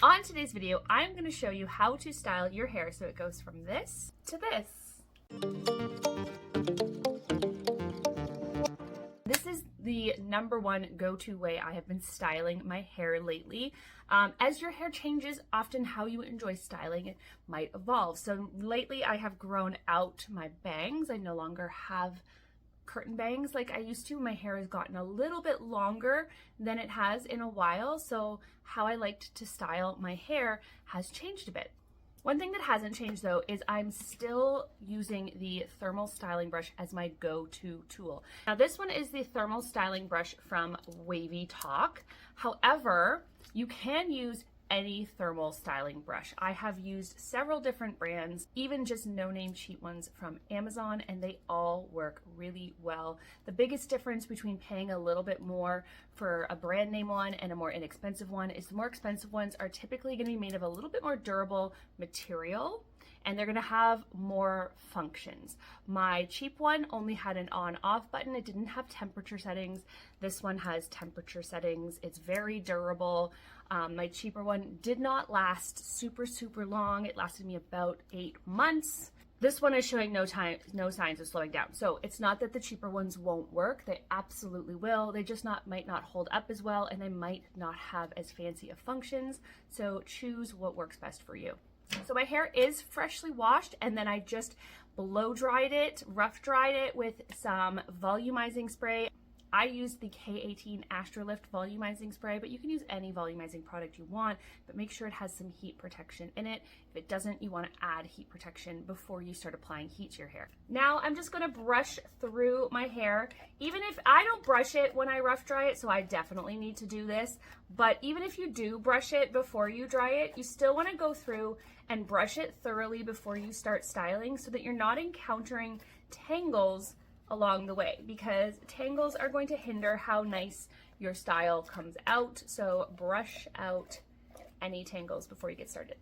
On today's video, I'm going to show you how to style your hair so it goes from this to this. This is the #1 go-to way I have been styling my hair lately. As your hair changes, often how you enjoy styling it might evolve. So lately I have grown out my bangs. I no longer have curtain bangs like I used to. My hair has gotten a little bit longer than it has in a while, so how I liked to style my hair has changed a bit. One thing that hasn't changed though is I'm still using the thermal styling brush as my go-to tool. Now this one is the thermal styling brush from WavyTalk. However, you can use any thermal styling brush. I have used several different brands, even just no-name cheap ones from Amazon, and they all work really well. The biggest difference between paying a little bit more for a brand name one and a more inexpensive one is the more expensive ones are typically going to be made of a little bit more durable material, and they're going to have more functions. My cheap one only had an on-off button. It didn't have temperature settings. This one has temperature settings. It's very durable. My cheaper one did not last super long. It lasted me about 8 months. This one is showing no signs of slowing down. So it's not that the cheaper ones won't work. They absolutely will. They just might not hold up as well, and they might not have as fancy of functions. So choose what works best for you. So my hair is freshly washed, and then I just blow dried it, rough dried it with some volumizing spray. I used the K18 Astrolift volumizing spray, but you can use any volumizing product you want, but make sure it has some heat protection in it. If it doesn't, you want to add heat protection before you start applying heat to your hair. Now I'm just going to brush through my hair. Even if I don't brush it when I rough dry it, so I definitely need to do this, but even if you do brush it before you dry it, you still want to go through and brush it thoroughly before you start styling so that you're not encountering tangles along the way, because tangles are going to hinder how nice your style comes out. So brush out any tangles before you get started.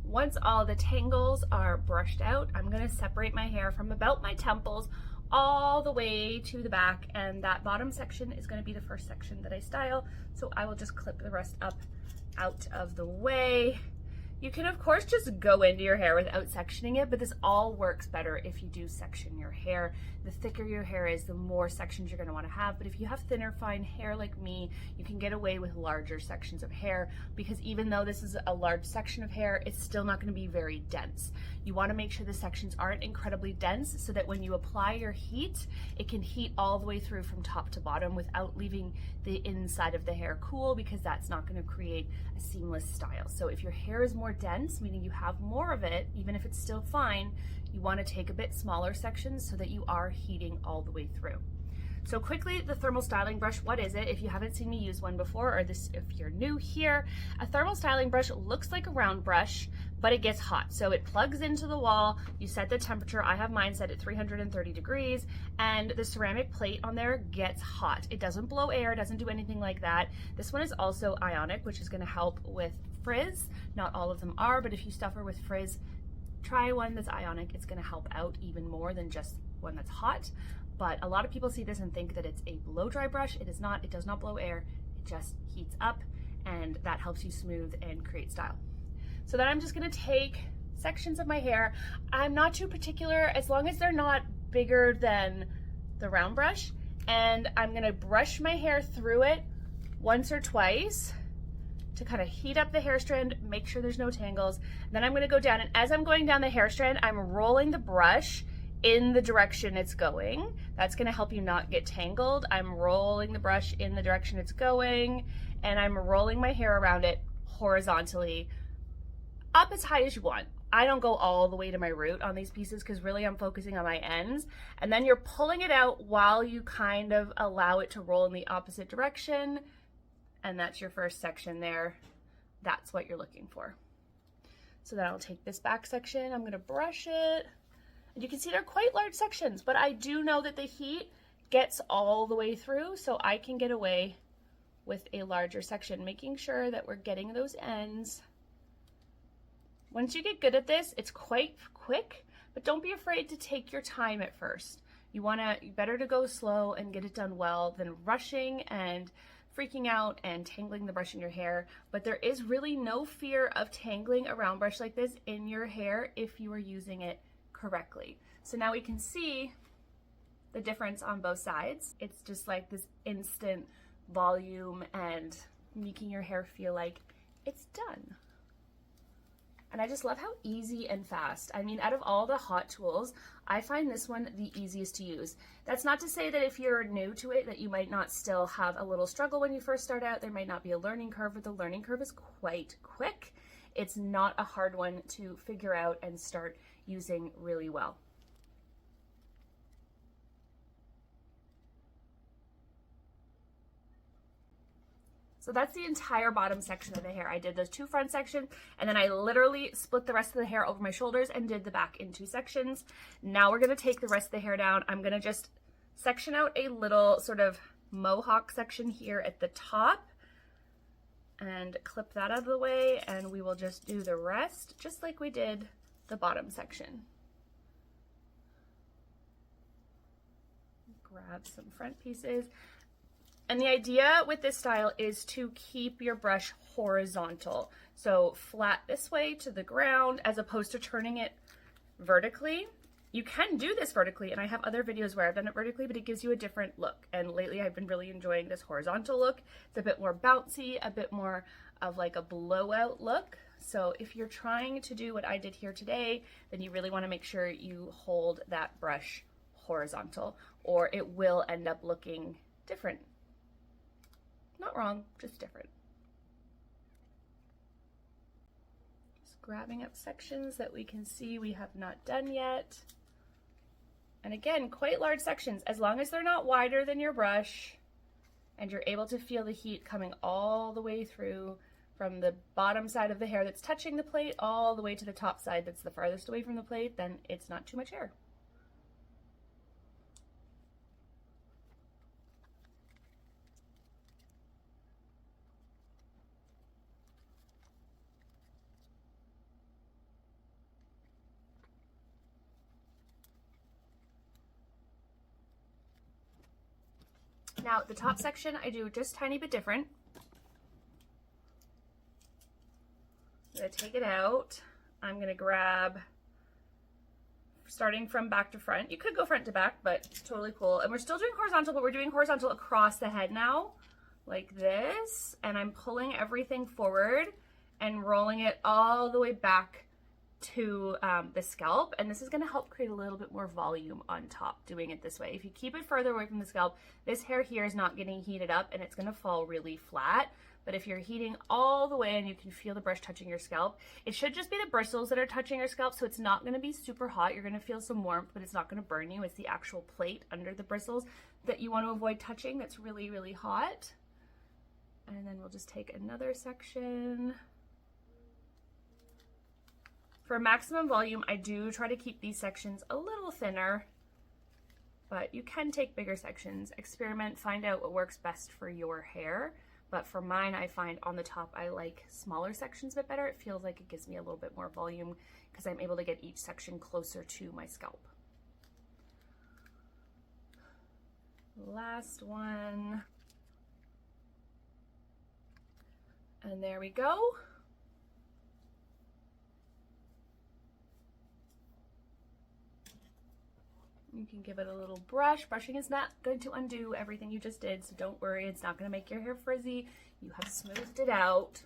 Once all the tangles are brushed out, I'm going to separate my hair from about my temples all the way to the back, and that bottom section is going to be the first section that I style, so I will just clip the rest up out of the way. You can of course just go into your hair without sectioning it, but this all works better if you do section your hair. The thicker your hair is, the more sections you're going to want to have, but if you have thinner fine hair like me, you can get away with larger sections of hair, because even though this is a large section of hair, it's still not going to be very dense. You want to make sure the sections aren't incredibly dense so that when you apply your heat, it can heat all the way through from top to bottom without leaving the inside of the hair cool, because that's not going to create a seamless style. So if your hair is more dense, meaning you have more of it, even if it's still fine, you want to take a bit smaller sections so that you are heating all the way through. So quickly, the thermal styling brush, what is it? If you haven't seen me use one before, or if you're new here, a thermal styling brush looks like a round brush, but it gets hot. So it plugs into the wall, you set the temperature, I have mine set at 330 degrees, and the ceramic plate on there gets hot. It doesn't blow air, it doesn't do anything like that. This one is also ionic, which is gonna help with frizz. Not all of them are, but if you suffer with frizz, try one that's ionic. It's gonna help out even more than just one that's hot. But a lot of people see this and think that it's a blow dry brush. It is not. It does not blow air. It just heats up, and that helps you smooth and create style. So then I'm just gonna take sections of my hair. I'm not too particular as long as they're not bigger than the round brush, and I'm gonna brush my hair through it once or twice to kind of heat up the hair strand, make sure there's no tangles. Then I'm gonna go down, and as I'm going down the hair strand, I'm rolling the brush in the direction it's going. That's gonna help you not get tangled. I'm rolling the brush in the direction it's going, and I'm rolling my hair around it horizontally up as high as you want. I don't go all the way to my root on these pieces because really I'm focusing on my ends. And then you're pulling it out while you kind of allow it to roll in the opposite direction. And that's your first section there. That's what you're looking for. So then I'll take this back section, I'm gonna brush it. And you can see they're quite large sections, but I do know that the heat gets all the way through, so I can get away with a larger section, making sure that we're getting those ends. Once you get good at this, it's quite quick, but don't be afraid to take your time at first. Better to go slow and get it done well than rushing and freaking out and tangling the brush in your hair. But there is really no fear of tangling a round brush like this in your hair if you are using it correctly. So now we can see the difference on both sides. It's just like this instant volume and making your hair feel like it's done. And I just love how easy and fast. I mean, out of all the hot tools, I find this one the easiest to use. That's not to say that if you're new to it that you might not still have a little struggle when you first start out. There might not be a learning curve, but the learning curve is quite quick. It's not a hard one to figure out and start using really well. So that's the entire bottom section of the hair. I did those two front sections, and then I literally split the rest of the hair over my shoulders and did the back in two sections. Now we're gonna take the rest of the hair down. I'm gonna just section out a little sort of mohawk section here at the top and clip that out of the way, and we will just do the rest just like we did the bottom section. Grab some front pieces. And the idea with this style is to keep your brush horizontal. So flat this way to the ground as opposed to turning it vertically. You can do this vertically, and I have other videos where I've done it vertically, but it gives you a different look. And lately I've been really enjoying this horizontal look. It's a bit more bouncy, a bit more of like a blowout look. So if you're trying to do what I did here today, then you really want to make sure you hold that brush horizontal, or it will end up looking different. Not wrong, just different. Just grabbing up sections that we can see we have not done yet. And again, quite large sections, as long as they're not wider than your brush and you're able to feel the heat coming all the way through from the bottom side of the hair that's touching the plate all the way to the top side that's the farthest away from the plate, then it's not too much hair. Now, the top section I do just a tiny bit different. I'm gonna take it out. I'm gonna grab, starting from back to front. You could go front to back, but it's totally cool. And we're still doing horizontal, but we're doing horizontal across the head now, like this. And I'm pulling everything forward and rolling it all the way back to the scalp, and this is going to help create a little bit more volume on top doing it this way. If you keep it further away from the scalp, this hair here is not getting heated up and it's going to fall really flat. But if you're heating all the way and you can feel the brush touching your scalp, it should just be the bristles that are touching your scalp, so it's not going to be super hot. You're going to feel some warmth, but it's not going to burn you. It's the actual plate under the bristles that you want to avoid touching that's really, really hot. And then we'll just take another section. For maximum volume, I do try to keep these sections a little thinner, but you can take bigger sections, experiment, find out what works best for your hair. But for mine, I find on the top, I like smaller sections a bit better. It feels like it gives me a little bit more volume because I'm able to get each section closer to my scalp. Last one. And there we go. You can give it a little brush. Brushing is not going to undo everything you just did, so don't worry. It's not going to make your hair frizzy. You have smoothed it out.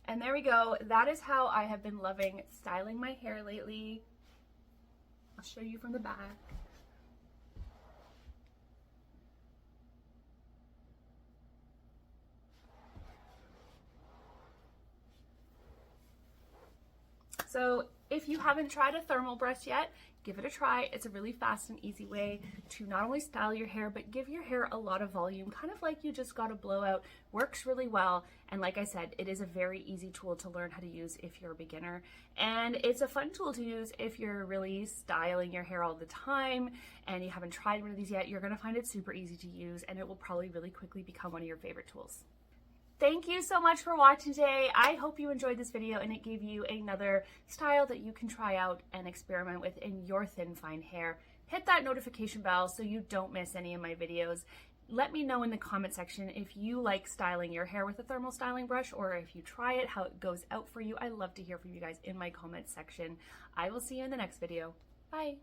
And there we go. That is how I have been loving styling my hair lately. I'll show you from the back. So if you haven't tried a thermal brush yet, give it a try. It's a really fast and easy way to not only style your hair, but give your hair a lot of volume, kind of like you just got a blowout. Works really well. And like I said, it is a very easy tool to learn how to use if you're a beginner. And it's a fun tool to use if you're really styling your hair all the time and you haven't tried one of these yet. You're gonna find it super easy to use, and it will probably really quickly become one of your favorite tools. Thank you so much for watching today. I hope you enjoyed this video and it gave you another style that you can try out and experiment with in your thin, fine hair. Hit that notification bell so you don't miss any of my videos. Let me know in the comment section if you like styling your hair with a thermal styling brush, or if you try it, how it goes out for you. I love to hear from you guys in my comment section. I will see you in the next video. Bye.